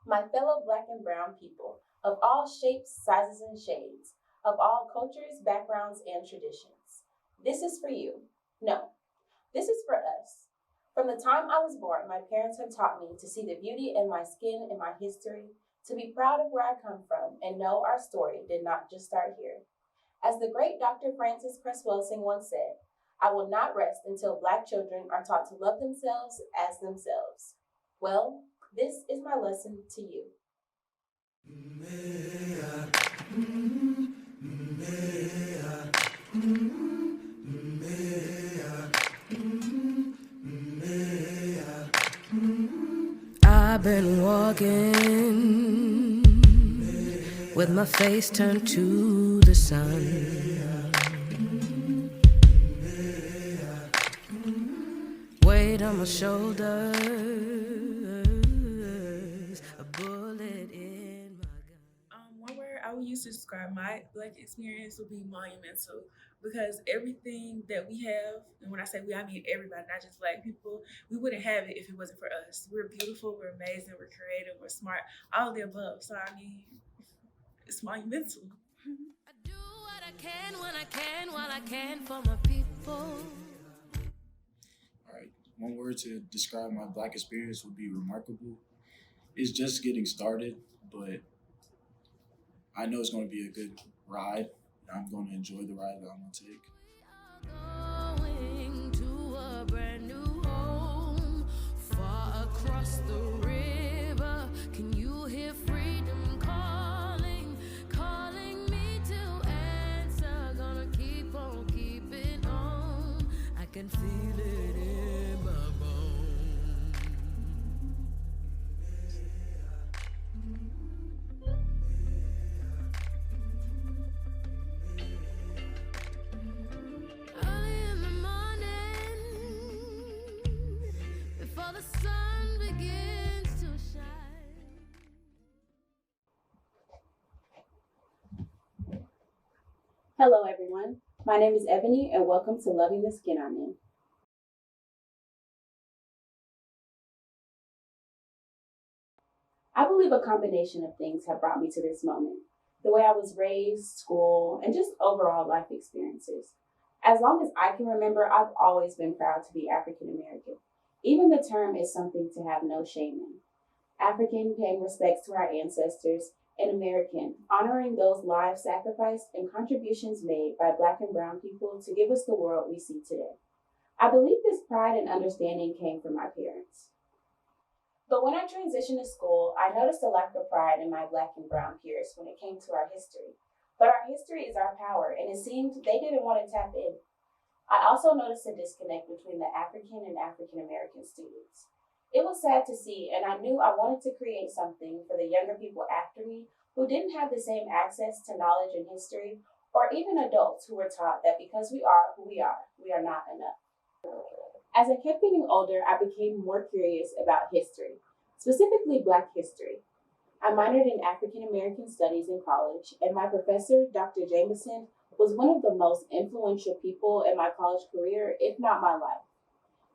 My fellow black and brown people, of all shapes, sizes, and shades, of all cultures, backgrounds, and traditions. This is for you. No, this is for us. From the time I was born, my parents have taught me to see the beauty in my skin and my history, to be proud of where I come from, and know our story did not just start here. As the great Dr. Frances Cress Welsing once said, I will not rest until Black children are taught to love themselves as themselves. Well, this is my lesson to you. I've been walking with my face turned to the sun. Weight on my shoulders, a bullet in my gun. One word I would use to describe my Black experience would be monumental, because everything that we have, and when I say we, I mean everybody, not just Black people, we wouldn't have it if it wasn't for us. We're beautiful, we're amazing, we're creative, we're smart, all of the above. So I mean, it's monumental. I do what I can when I can, while I can for my people. All right, one word to describe my Black experience would be remarkable. It's just getting started, but I know it's going to be a good ride. I'm going to enjoy the ride that I'm going to take. Going to a brand new home, far across the river. Can you hear freedom calling, calling me to answer? Gonna keep on keeping on. I can feel it in my bones. Early in the morning, before the sun begins to shine. Hello, everyone. My name is Eboni, and welcome to Loving the Skin I'm In. I believe a combination of things have brought me to this moment. The way I was raised, school, and just overall life experiences. As long as I can remember, I've always been proud to be African American. Even the term is something to have no shame in. African, paying respects to our ancestors, and American, honoring those lives sacrificed and contributions made by Black and brown people to give us the world we see today. I believe this pride and understanding came from my parents. But when I transitioned to school, I noticed a lack of pride in my Black and brown peers when it came to our history. But our history is our power, and it seemed they didn't want to tap in. I also noticed a disconnect between the African and African American students. It was sad to see, and I knew I wanted to create something for the younger people after me who didn't have the same access to knowledge and history, or even adults who were taught that because we are who we are not enough. As I kept getting older, I became more curious about history, specifically Black history. I minored in African American Studies in college, and my professor, Dr. Jameson, was one of the most influential people in my college career, if not my life.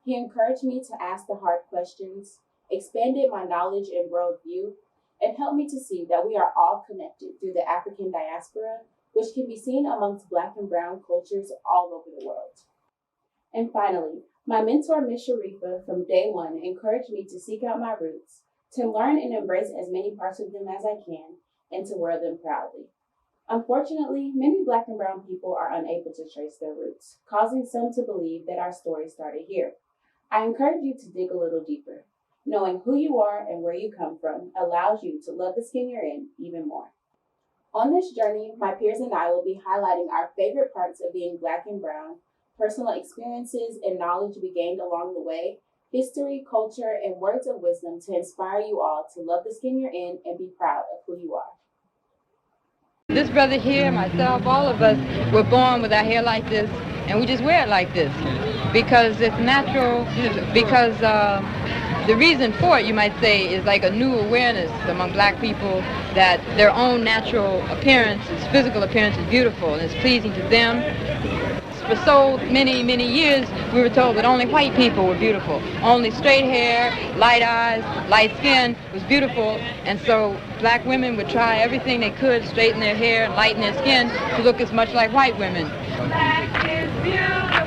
He encouraged me to ask the hard questions, expanded my knowledge and worldview, and helped me to see that we are all connected through the African diaspora, which can be seen amongst Black and brown cultures all over the world. And finally, my mentor, Ms. Sharifa, from day one encouraged me to seek out my roots, to learn and embrace as many parts of them as I can, and to wear them proudly. Unfortunately, many Black and brown people are unable to trace their roots, causing some to believe that our story started here. I encourage you to dig a little deeper. Knowing who you are and where you come from allows you to love the skin you're in even more. On this journey, my peers and I will be highlighting our favorite parts of being Black and brown, personal experiences and knowledge we gained along the way, history, culture, and words of wisdom to inspire you all to love the skin you're in and be proud of who you are. This brother here, myself, all of us were born with our hair like this, and we just wear it like this because it's natural, because the reason for it, you might say, is like a new awareness among Black people that their own natural appearance, physical appearance is beautiful and it's pleasing to them. for so many years, we were told that only white people were beautiful. Only straight hair, light eyes, light skin was beautiful. And so black women would try everything they could, straighten their hair, lighten their skin to look as much like white women.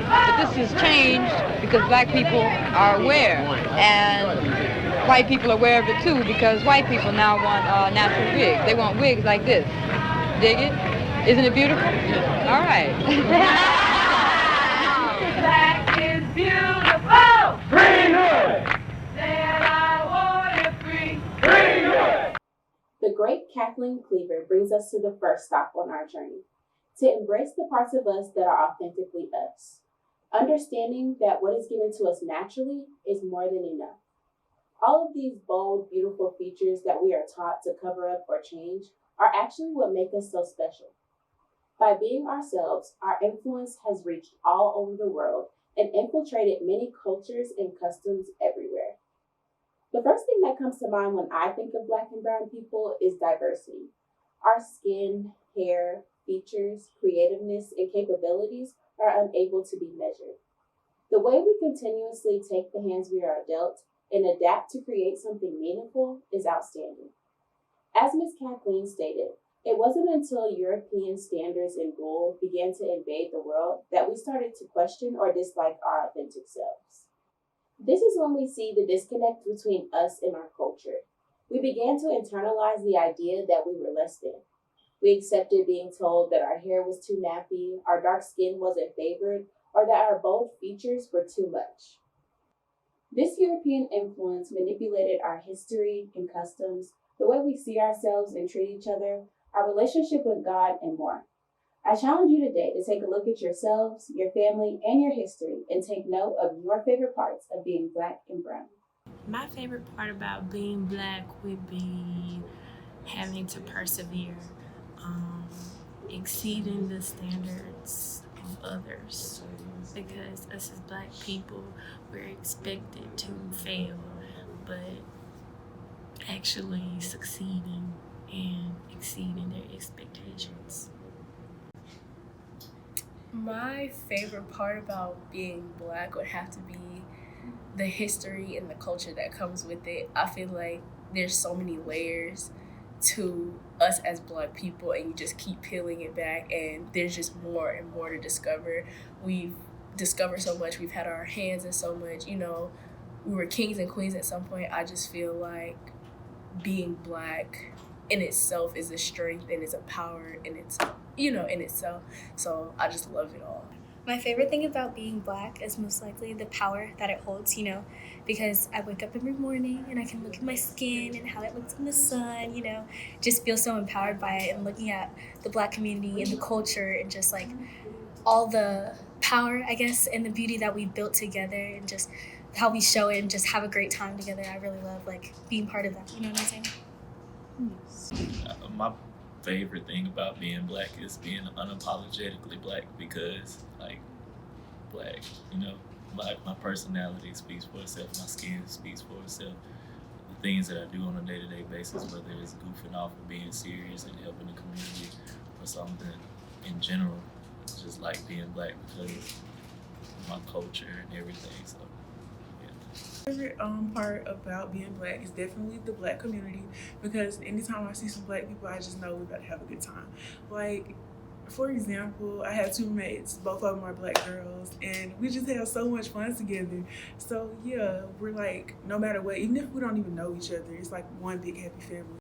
But this has changed because black people are aware, and white people are aware of it too, because white people now want natural wigs. They want wigs like this. Dig it? Isn't it beautiful? All right. Black is beautiful. Green hood! Said I want it free. Green hood! The great Kathleen Cleaver brings us to the first stop on our journey, to embrace the parts of us that are authentically us. Understanding that what is given to us naturally is more than enough. All of these bold, beautiful features that we are taught to cover up or change are actually what make us so special. By being ourselves, our influence has reached all over the world and infiltrated many cultures and customs everywhere. The first thing that comes to mind when I think of Black and brown people is diversity. Our skin, hair, features, creativeness, and capabilities are unable to be measured. The way we continuously take the hands we are dealt and adapt to create something meaningful is outstanding. As Ms. Kathleen stated, it wasn't until European standards and rule began to invade the world that we started to question or dislike our authentic selves. This is when we see the disconnect between us and our culture. We began to internalize the idea that we were less than. We accepted being told that our hair was too nappy, our dark skin wasn't favored, or that our bold features were too much. This European influence manipulated our history and customs, the way we see ourselves and treat each other, our relationship with God, and more. I challenge you today to take a look at yourselves, your family, and your history, and take note of your favorite parts of being Black and brown. My favorite part about being Black would be having to persevere, exceeding the standards of others, because us as Black people, we're expected to fail, but actually succeeding and exceeding their expectations. My favorite part about being Black would have to be the history and the culture that comes with it. I feel like there's so many layers to us as Black people, and you just keep peeling it back, and there's just more and more to discover. We've discovered so much, we've had our hands in so much, we were kings and queens at some point. I just feel like being Black in itself is a strength and is a power in its in itself. So I just love it all. My favorite thing about being Black is most likely the power that it holds, because I wake up every morning and I can look at my skin and how it looks in the sun, just feel so empowered by it, and looking at the Black community and the culture and just like all the power, I guess, and the beauty that we built together and just how we show it and just have a great time together. I really love being part of that, you know what I'm saying? My favorite thing about being Black is being unapologetically Black, because Black, my personality speaks for itself, my skin speaks for itself. The things that I do on a day-to-day basis, whether it's goofing off or being serious and helping the community or something in general, it's just like being Black because of my culture and everything. So My favorite part about being Black is definitely the Black community, because anytime I see some Black people, I just know we're about to have a good time. For example, I have two mates, both of them are Black girls, and we just have so much fun together. So yeah, we're no matter what, even if we don't even know each other, it's one big happy family.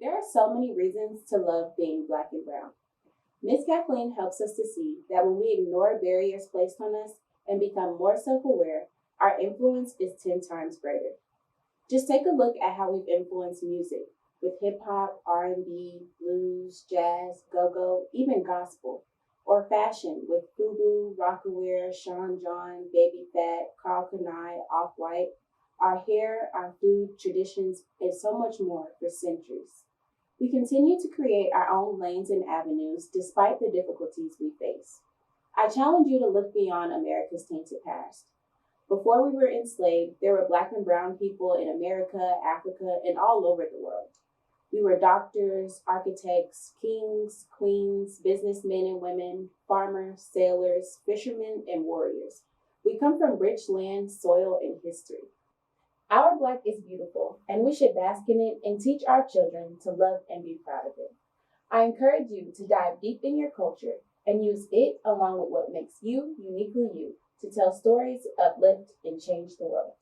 There are so many reasons to love being Black and brown. Ms. Kathleen helps us to see that when we ignore barriers placed on us and become more self-aware, our influence is 10 times greater. Just take a look at how we've influenced music, with hip-hop, R&B, blues, jazz, go-go, even gospel, or fashion with FUBU, Rockaware, Sean John, Baby Phat, Carl Kanai, Off-White, our hair, our food, traditions, and so much more for centuries. We continue to create our own lanes and avenues despite the difficulties we face. I challenge you to look beyond America's tainted past. Before we were enslaved, there were Black and brown people in America, Africa, and all over the world. We were doctors, architects, kings, queens, businessmen and women, farmers, sailors, fishermen, and warriors. We come from rich land, soil, and history. Our Black is beautiful, and we should bask in it and teach our children to love and be proud of it. I encourage you to dive deep in your culture and use it along with what makes you uniquely you to tell stories, uplift, and change the world.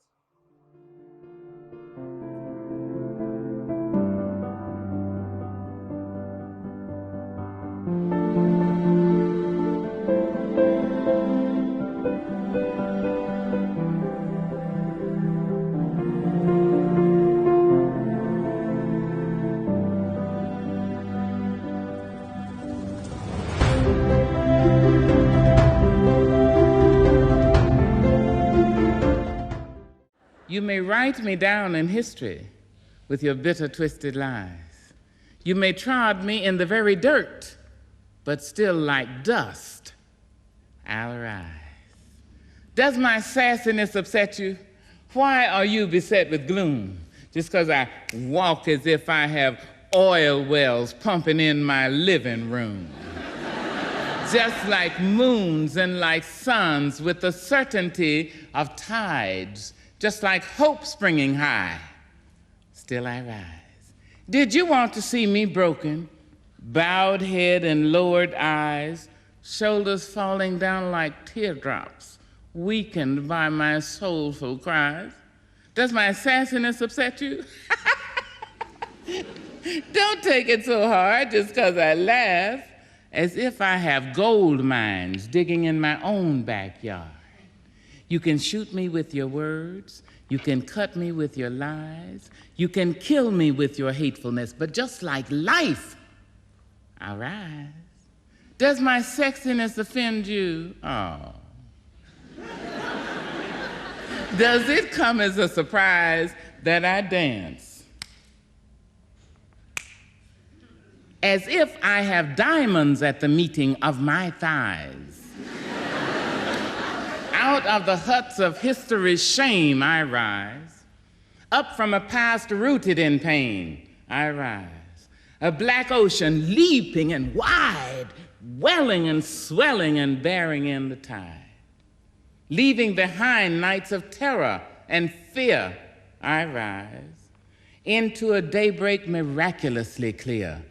You may write me down in history with your bitter, twisted lies. You may trod me in the very dirt, but still like dust, I'll rise. Does my sassiness upset you? Why are you beset with gloom? Just because I walk as if I have oil wells pumping in my living room. Just like moons and like suns with the certainty of tides, just like hope springing high, still I rise. Did you want to see me broken, bowed head and lowered eyes, shoulders falling down like teardrops, weakened by my soulful cries? Does my sassiness upset you? Don't take it so hard just because I laugh, as if I have gold mines digging in my own backyard. You can shoot me with your words, you can cut me with your lies, you can kill me with your hatefulness, but just like life, I'll rise. Does my sexiness offend you? Oh. Does it come as a surprise that I dance as if I have diamonds at the meeting of my thighs? Out of the huts of history's shame I rise. Up from a past rooted in pain I rise. A black ocean leaping and wide, welling and swelling and bearing in the tide. Leaving behind nights of terror and fear I rise. Into a daybreak miraculously clear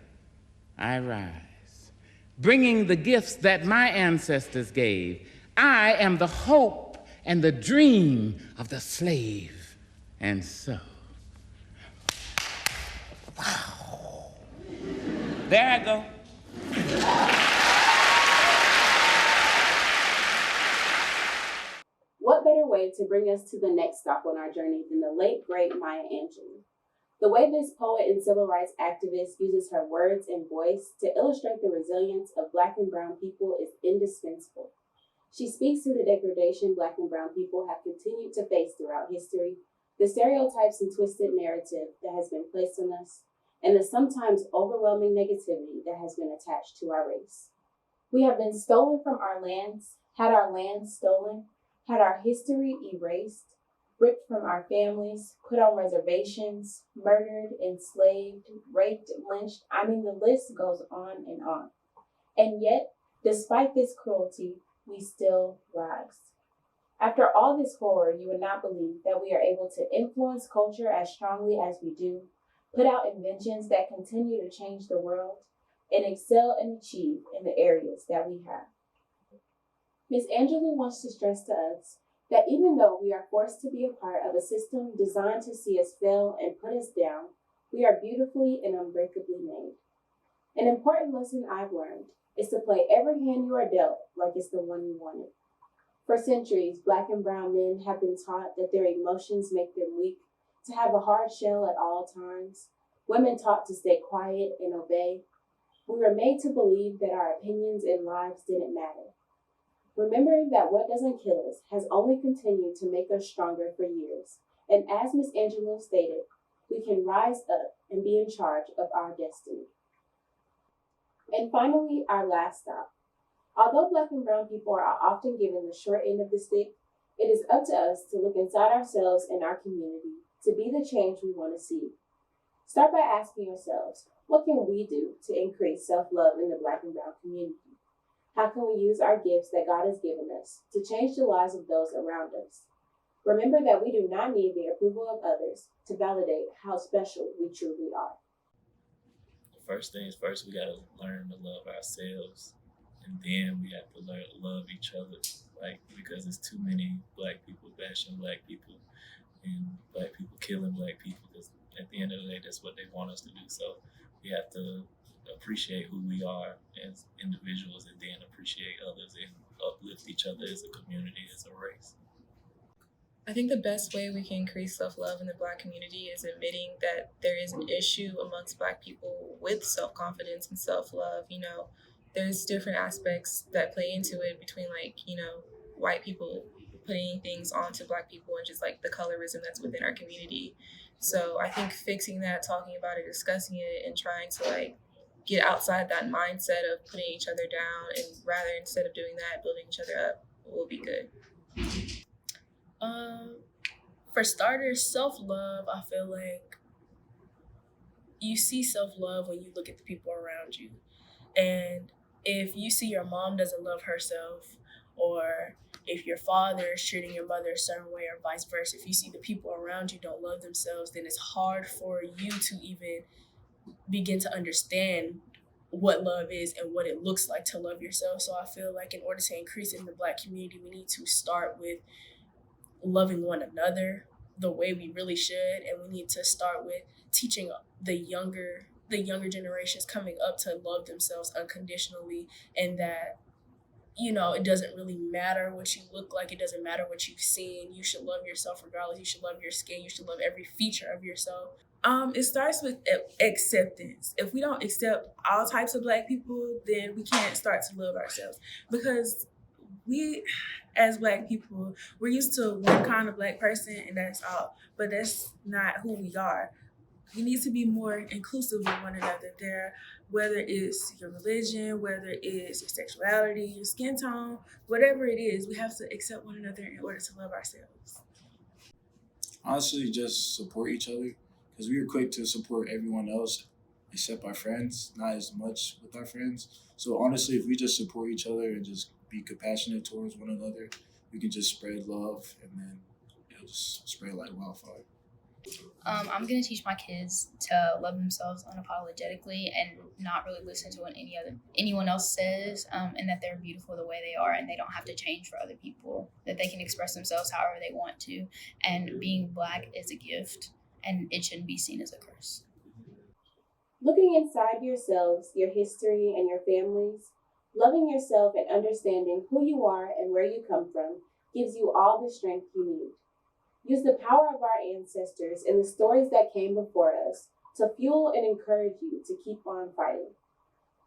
I rise. Bringing the gifts that my ancestors gave. I am the hope and the dream of the slave. And so, wow. There I go. What better way to bring us to the next stop on our journey than the late, great Maya Angelou? The way this poet and civil rights activist uses her words and voice to illustrate the resilience of Black and brown people is indispensable. She speaks to the degradation Black and brown people have continued to face throughout history, the stereotypes and twisted narrative that has been placed on us, and the sometimes overwhelming negativity that has been attached to our race. We have been stolen from our lands, had our lands stolen, had our history erased, ripped from our families, put on reservations, murdered, enslaved, raped, lynched. I mean, the list goes on and on. And yet, despite this cruelty, we still rise. After all this horror, you would not believe that we are able to influence culture as strongly as we do, put out inventions that continue to change the world, and excel and achieve in the areas that we have. Ms. Angelou wants to stress to us that even though we are forced to be a part of a system designed to see us fail and put us down, we are beautifully and unbreakably made. An important lesson I've learned is to play every hand you are dealt like it's the one you wanted. For centuries, Black and brown men have been taught that their emotions make them weak, to have a hard shell at all times. Women taught to stay quiet and obey. We were made to believe that our opinions and lives didn't matter. Remembering that what doesn't kill us has only continued to make us stronger for years. And as Ms. Angelou stated, we can rise up and be in charge of our destiny. And finally, our last stop. Although Black and brown people are often given the short end of the stick, it is up to us to look inside ourselves and our community to be the change we want to see. Start by asking yourselves, what can we do to increase self-love in the Black and Brown community? How can we use our gifts that God has given us to change the lives of those around us? Remember that we do not need the approval of others to validate how special we truly are. First things first, we gotta learn to love ourselves, and then we have to learn to love each other. Like, because there's too many Black people bashing Black people and Black people killing Black people. Because at the end of the day, that's what they want us to do. So we have to appreciate who we are as individuals, and then appreciate others and uplift each other as a community, as a race. I think the best way we can increase self-love in the Black community is admitting that there is an issue amongst Black people with self-confidence and self-love. You know, there's different aspects that play into it between, like, you know, white people putting things onto Black people and just like the colorism that's within our community. So I think fixing that, talking about it, discussing it, and trying to like get outside that mindset of putting each other down, and rather, instead of doing that, building each other up will be good. For starters, self-love, I feel like you see self-love when you look at the people around you. And if you see your mom doesn't love herself, or if your father is treating your mother a certain way, or vice versa, if you see the people around you don't love themselves, then it's hard for you to even begin to understand what love is and what it looks like to love yourself. So I feel like in order to increase it in the Black community, we need to start with loving one another the way we really should, and we need to start with teaching the younger generations coming up to love themselves unconditionally, and that, you know, it doesn't really matter what you look like, it doesn't matter what you've seen, you should love yourself regardless, you should love your skin, you should love every feature of yourself. It starts with acceptance. If we don't accept all types of Black people, then we can't start to love ourselves, because we, as Black people, we're used to one kind of Black person and that's all, but that's not who we are. We need to be more inclusive of one another there, whether it's your religion, whether it's your sexuality, your skin tone, whatever it is, we have to accept one another in order to love ourselves. Honestly, just support each other, because we are quick to support everyone else except our friends, not as much with our friends. So honestly, if we just support each other and just be compassionate towards one another, we can just spread love, and then it'll just spread like wildfire. I'm going to teach my kids to love themselves unapologetically and not really listen to what anyone else says, and that they're beautiful the way they are and they don't have to change for other people, that they can express themselves however they want to, and being Black is a gift and it shouldn't be seen as a curse. Looking inside yourselves, your history, and your families, loving yourself and understanding who you are and where you come from gives you all the strength you need. Use the power of our ancestors and the stories that came before us to fuel and encourage you to keep on fighting.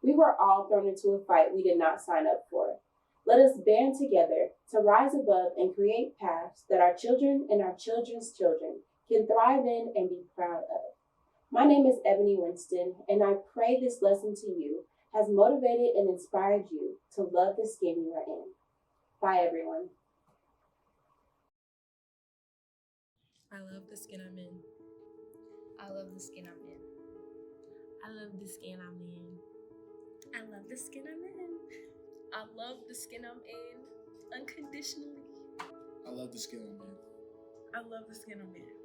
We were all thrown into a fight we did not sign up for. Let us band together to rise above and create paths that our children and our children's children can thrive in and be proud of. My name is Eboni Winston, and I pray this lesson to you has motivated and inspired you to love the skin you are in. Bye, everyone. I love the skin I'm in. I love the skin I'm in. I love the skin I'm in. I love the skin I'm in. I love the skin I'm in unconditionally. I love the skin I'm in. I love the skin I'm in.